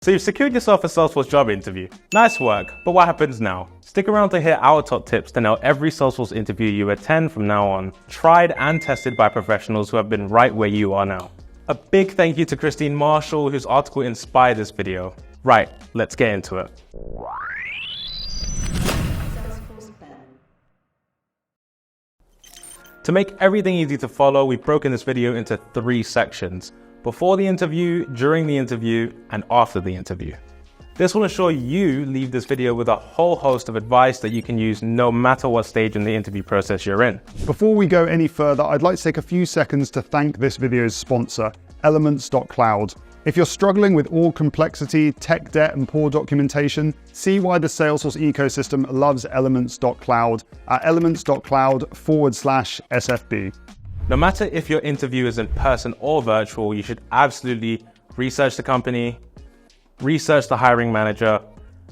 So you've secured yourself a Salesforce job interview. Nice work, but what happens now? Stick around to hear our top tips to nail every Salesforce interview you attend from now on, tried and tested by professionals who have been right where you are now. A big thank you to Christine Marshall, whose article inspired this video. Right, let's get into it. To make everything easy to follow, we've broken this video into 3 sections: before the interview, during the interview, and after the interview. This will ensure you leave this video with a whole host of advice that you can use no matter what stage in the interview process you're in. Before we go any further, I'd like to take a few seconds to thank this video's sponsor, Elements.cloud. If you're struggling with all complexity, tech debt, and poor documentation, see why the Salesforce ecosystem loves Elements.cloud at elements.cloud/SFB. No matter if your interview is in person or virtual, you should absolutely research the company, research the hiring manager,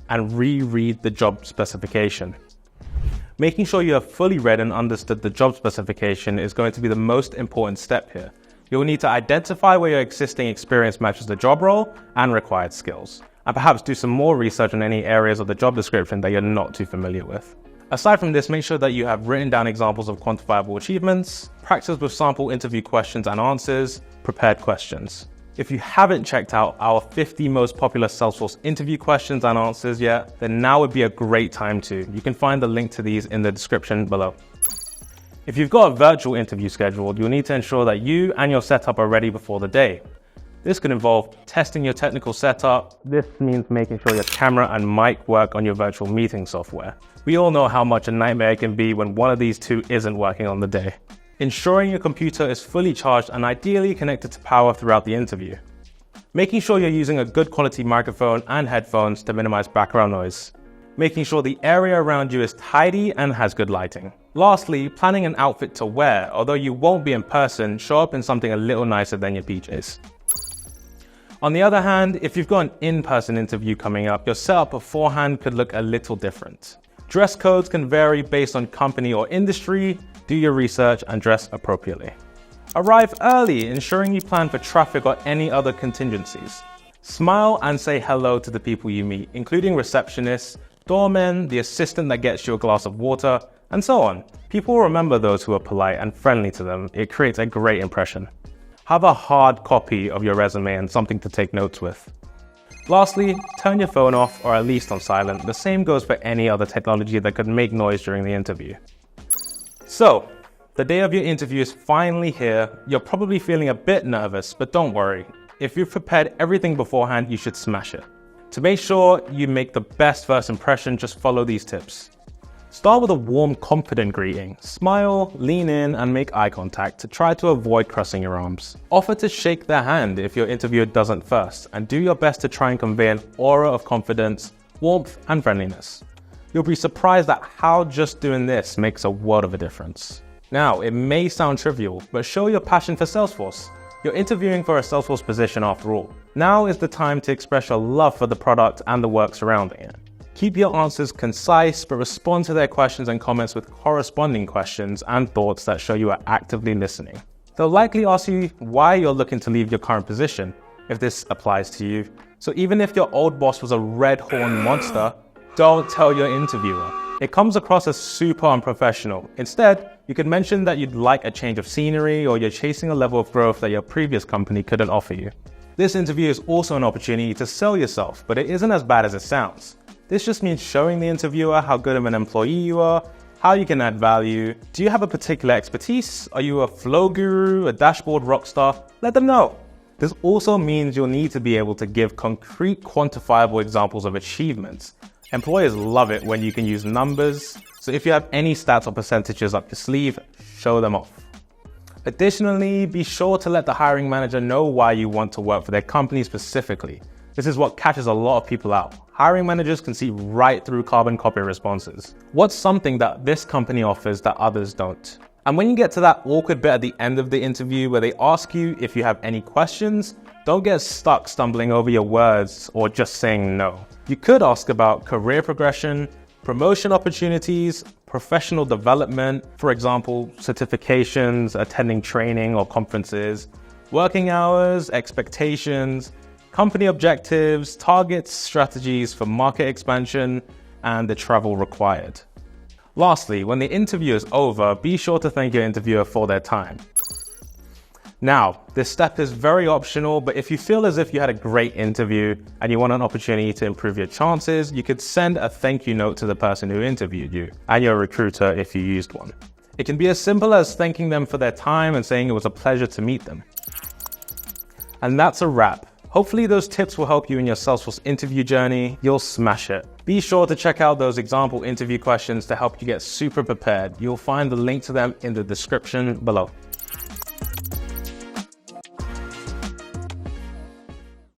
and reread the job specification. Making sure you have fully read and understood the job specification is going to be the most important step here. You'll need to identify where your existing experience matches the job role and required skills, and perhaps do some more research on any areas of the job description that you're not too familiar with. Aside from this, make sure that you have written down examples of quantifiable achievements, practice with sample interview questions and answers, prepared questions. If you haven't checked out our 50 most popular Salesforce interview questions and answers yet, then now would be a great time to. You can find the link to these in the description below. If you've got a virtual interview scheduled, you'll need to ensure that you and your setup are ready before the day. This could involve testing your technical setup. This means making sure your camera and mic work on your virtual meeting software. We all know how much a nightmare it can be when one of these two isn't working on the day. Ensuring your computer is fully charged and ideally connected to power throughout the interview. Making sure you're using a good quality microphone and headphones to minimize background noise. Making sure the area around you is tidy and has good lighting. Lastly, planning an outfit to wear. Although you won't be in person, show up in something a little nicer than your PJs. On the other hand, if you've got an in-person interview coming up, your setup beforehand could look a little different. Dress codes can vary based on company or industry. Do your research and dress appropriately. Arrive early, ensuring you plan for traffic or any other contingencies. Smile and say hello to the people you meet, including receptionists, doormen, the assistant that gets you a glass of water, and so on. People will remember those who are polite and friendly to them. It creates a great impression. Have a hard copy of your resume and something to take notes with. Lastly, turn your phone off or at least on silent. The same goes for any other technology that could make noise during the interview. So, the day of your interview is finally here. You're probably feeling a bit nervous, but don't worry. If you've prepared everything beforehand, you should smash it. To make sure you make the best first impression, just follow these tips. Start with a warm, confident greeting. Smile, lean in, and make eye contact to try to avoid crossing your arms. Offer to shake their hand if your interviewer doesn't first, and do your best to try and convey an aura of confidence, warmth, and friendliness. You'll be surprised at how just doing this makes a world of a difference. Now, it may sound trivial, but show your passion for Salesforce. You're interviewing for a Salesforce position after all. Now is the time to express your love for the product and the work surrounding it. Keep your answers concise, but respond to their questions and comments with corresponding questions and thoughts that show you are actively listening. They'll likely ask you why you're looking to leave your current position, if this applies to you. So even if your old boss was a red-horned monster, don't tell your interviewer. It comes across as super unprofessional. Instead, you could mention that you'd like a change of scenery or you're chasing a level of growth that your previous company couldn't offer you. This interview is also an opportunity to sell yourself, but it isn't as bad as it sounds. This just means showing the interviewer how good of an employee you are, how you can add value. Do you have a particular expertise? Are you a flow guru, a dashboard rock star? Let them know. This also means you'll need to be able to give concrete, quantifiable examples of achievements. Employers love it when you can use numbers, so if you have any stats or percentages up your sleeve, show them off. Additionally, be sure to let the hiring manager know why you want to work for their company specifically. This is what catches a lot of people out. Hiring managers can see right through carbon copy responses. What's something that this company offers that others don't? And when you get to that awkward bit at the end of the interview where they ask you if you have any questions, don't get stuck stumbling over your words or just saying no. You could ask about career progression, promotion opportunities, professional development, for example, certifications, attending training or conferences, working hours, expectations, company objectives, targets, strategies for market expansion, and the travel required. Lastly, when the interview is over, be sure to thank your interviewer for their time. Now, this step is very optional, but if you feel as if you had a great interview and you want an opportunity to improve your chances, you could send a thank you note to the person who interviewed you and your recruiter if you used one. It can be as simple as thanking them for their time and saying it was a pleasure to meet them. And that's a wrap. Hopefully those tips will help you in your Salesforce interview journey. You'll smash it. Be sure to check out those example interview questions to help you get super prepared. You'll find the link to them in the description below.